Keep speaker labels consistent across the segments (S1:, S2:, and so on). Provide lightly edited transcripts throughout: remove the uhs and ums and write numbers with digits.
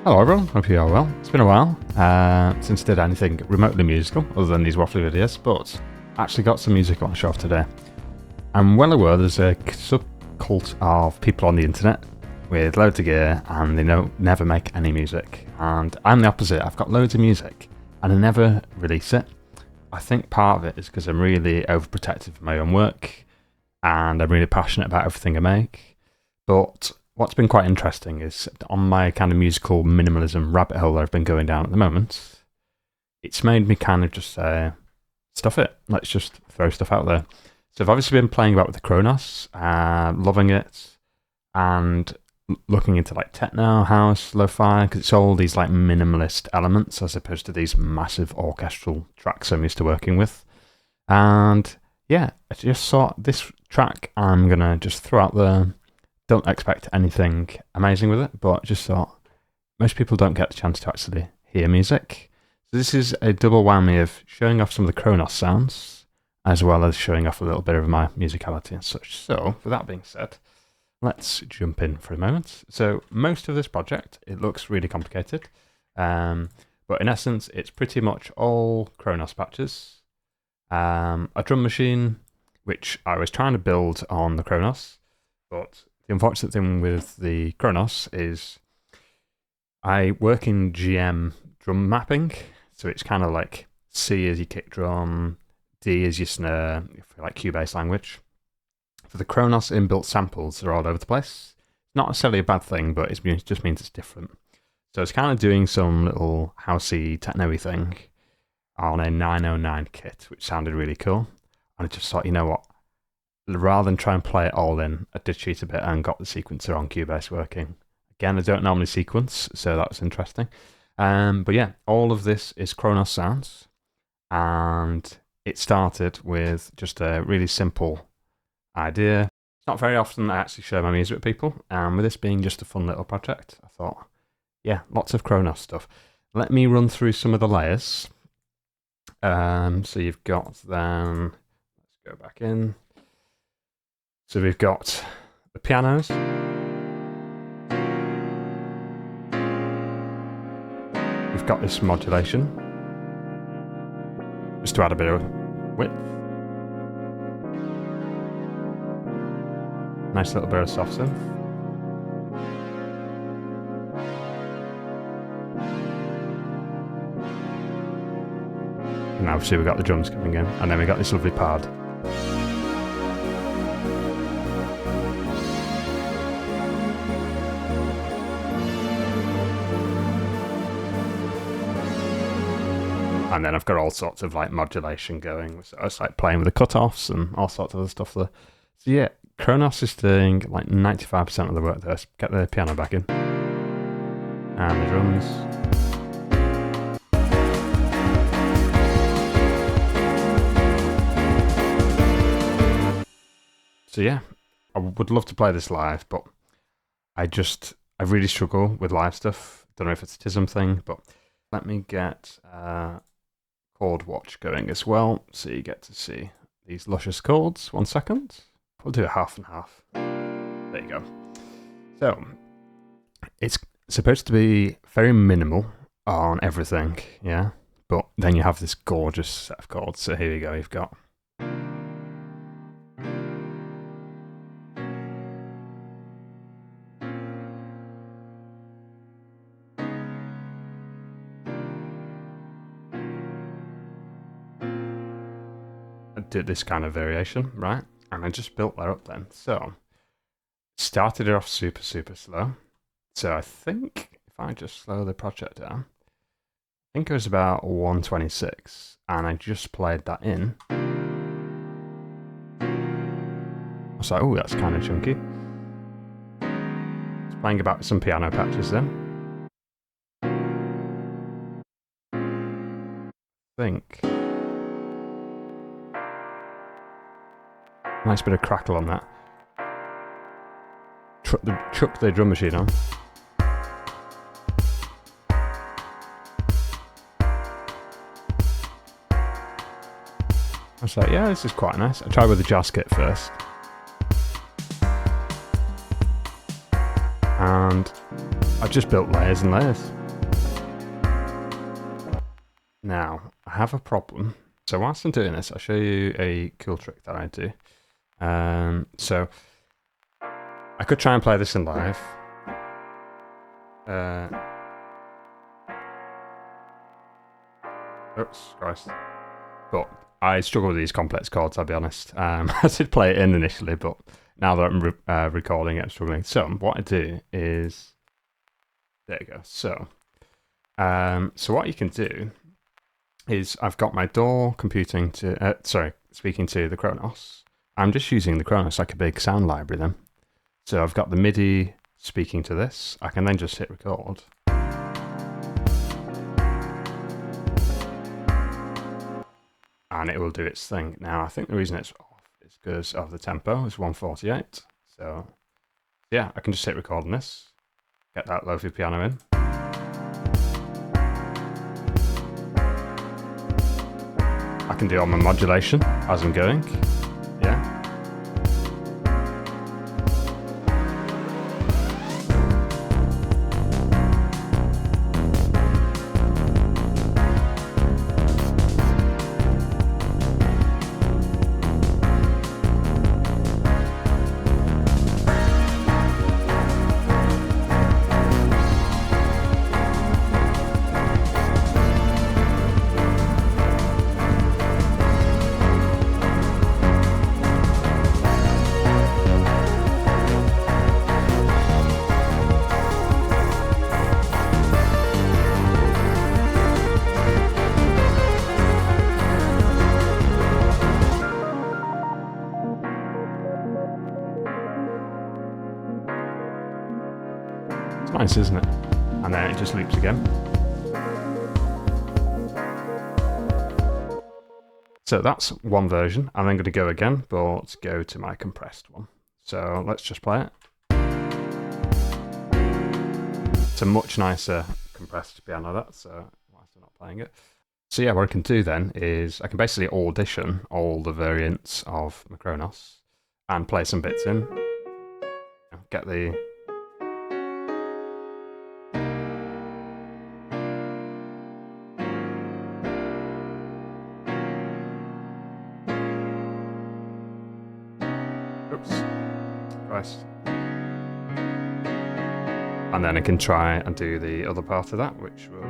S1: Hello everyone, hope you are well. It's been a while since I did anything remotely musical other than these waffly videos, but I actually got some music on the show today. I'm well aware there's a subcult of people on the internet with loads of gear and they never make any music, and I'm the opposite. I've got loads of music and I never release it. I think part of it is because I'm really overprotective of my own work and I'm really passionate about everything I make, but what's been quite interesting is on my kind of musical minimalism rabbit hole that I've been going down at the moment, it's made me kind of just say, stuff it, let's just throw stuff out there. So I've obviously been playing about with the Kronos, loving it, and looking into like techno, house, lo-fi, because it's all these like minimalist elements as opposed to these massive orchestral tracks I'm used to working with. And yeah, I just thought this track I'm going to just throw out there. Don't expect anything amazing with it, but just thought most people don't get the chance to actually hear music. So this is a double whammy of showing off some of the Kronos sounds, as well as showing off a little bit of my musicality and such. So, with that being said, let's jump in for a moment. So, most of this project, it looks really complicated, but in essence, it's pretty much all Kronos patches. A drum machine, which I was trying to build on the Kronos, but the unfortunate thing with the Kronos is I work in GM drum mapping, so it's kind of like C as your kick drum, D as your snare, if you like Cubase language. For the Kronos inbuilt samples are all over the place. Not necessarily a bad thing, but it just means it's different. So it's kind of doing some little housey, techno-y thing on a 909 kit, which sounded really cool. And I just thought, you know what? Rather than try and play it all in, I did cheat a bit and got the sequencer on Cubase working. Again, I don't normally sequence, so that was interesting. But yeah, all of this is Kronos sounds, and it started with just a really simple idea. It's not very often I actually share my music with people, and with this being just a fun little project, I thought, yeah, lots of Kronos stuff. Let me run through some of the layers. So you've got then, let's go back in. So we've got the pianos. We've got this modulation, just to add a bit of width. Nice little bit of soft synth. And obviously we've got the drums coming in, and then we've got this lovely pad. And then I've got all sorts of like modulation going. So it's like playing with the cutoffs and all sorts of other stuff there. So yeah, Kronos is doing like 95% of the work there. Let's get the piano back in. And the drums. So yeah, I would love to play this live, but I really struggle with live stuff. Don't know if it's a TISM thing, but let me get chord watch going as well, so you get to see these luscious chords. 1 second. We'll do a half and half. There you go. So it's supposed to be very minimal on everything, yeah, but then you have this gorgeous set of chords. So here we go. You've got did this kind of variation, right? And I just built that up then. So started it off super, super slow. So I think if I just slow the project down, I think it was about 126, and I just played that in. I was like, oh, that's kind of chunky. It's playing about some piano patches then. I think. Nice bit of crackle on that. Chuck the drum machine on. I was like, yeah, this is quite nice. I tried with the jazz kit first. And I've just built layers and layers. Now, I have a problem. So whilst I'm doing this, I'll show you a cool trick that I do. So I could try and play this in live. Oops, Christ. But I struggle with these complex chords, I'll be honest. I did play it in initially, but now that I'm recording it, I'm struggling. So what I do is... There you go. So what you can do is I've got my DAW speaking to the Kronos. I'm just using the Kronos like a big sound library then. So I've got the MIDI speaking to this. I can then just hit record. And it will do its thing. Now, I think the reason it's off is because of the tempo. It's 148. So, yeah, I can just hit record on this. Get that lo-fi piano in. I can do all my modulation as I'm going. Yeah. It's nice, isn't it? And then it just loops again. So that's one version. I'm then going to go again, but go to my compressed one. So let's just play it. It's a much nicer compressed piano, that, so why am I not playing it? So yeah, what I can do then is I can basically audition all the variants of my Kronos and play some bits in. Get the... Oops. Christ. And then I can try and do the other part of that, which was...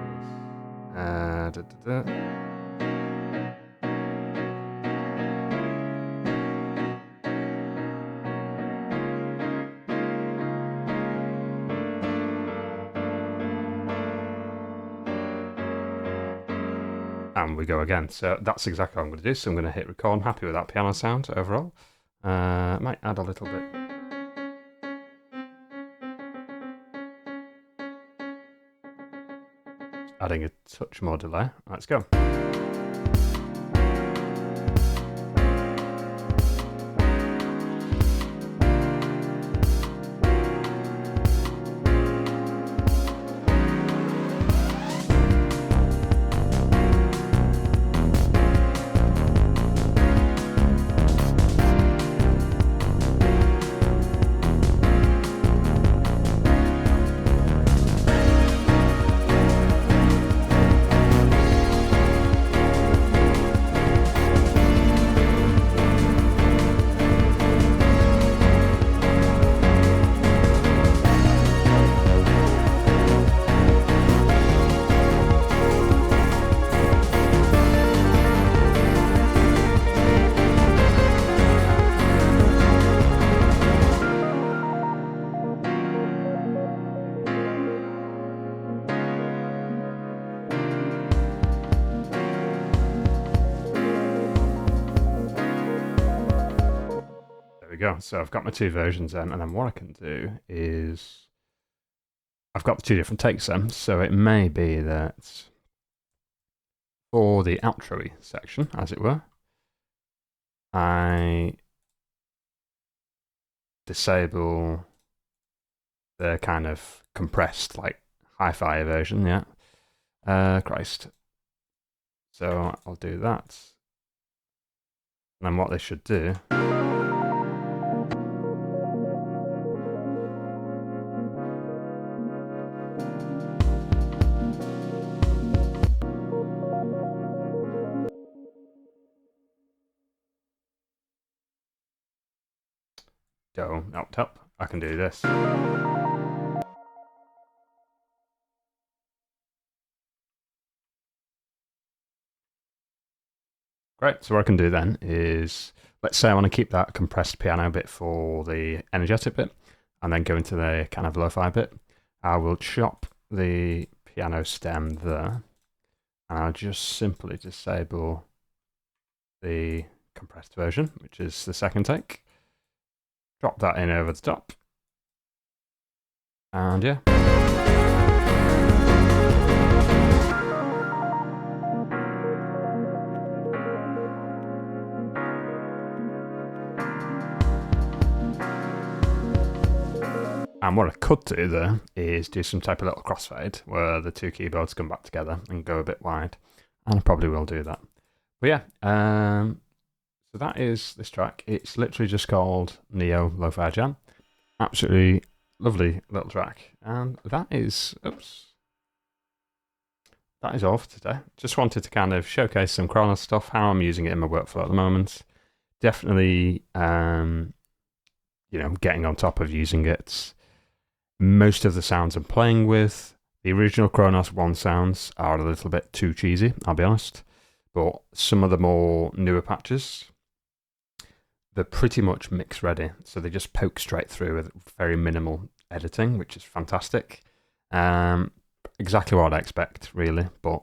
S1: And we go again. So that's exactly what I'm going to do. So I'm going to hit record. I'm happy with that piano sound overall. Might add a little bit. Adding a touch more delay. Let's go. Go. So I've got my two versions in, and then what I can do is I've got the two different takes then. So it may be that for the outro-y section, as it were, I disable the kind of compressed, like hi-fi version, yeah. Christ. So I'll do that. And then what they should do Do, octave, I can do this. Great, so what I can do then is, let's say I want to keep that compressed piano bit for the energetic bit, and then go into the kind of lo-fi bit. I will chop the piano stem there, and I'll just simply disable the compressed version, which is the second take. Drop that in over the top, and yeah. And what I could do there is do some type of little crossfade where the two keyboards come back together and go a bit wide. And I probably will do that. But yeah, so that is this track. It's literally just called Neo Lo-Fi Jam. Absolutely lovely little track. And that is, that is all for today. Just wanted to kind of showcase some Kronos stuff, how I'm using it in my workflow at the moment. Definitely, getting on top of using it. Most of the sounds I'm playing with, the original Kronos 1 sounds are a little bit too cheesy, I'll be honest. But some of the more newer patches, they're pretty much mix ready. So they just poke straight through with very minimal editing, which is fantastic. Exactly what I expect, really. But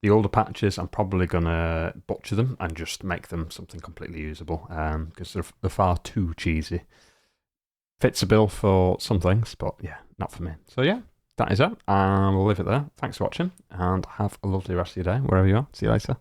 S1: the older patches, I'm probably going to butcher them and just make them something completely usable, because they're far too cheesy. Fits a bill for some things, but yeah, not for me. So yeah, that is it. And we'll leave it there. Thanks for watching, and have a lovely rest of your day, wherever you are. See you later.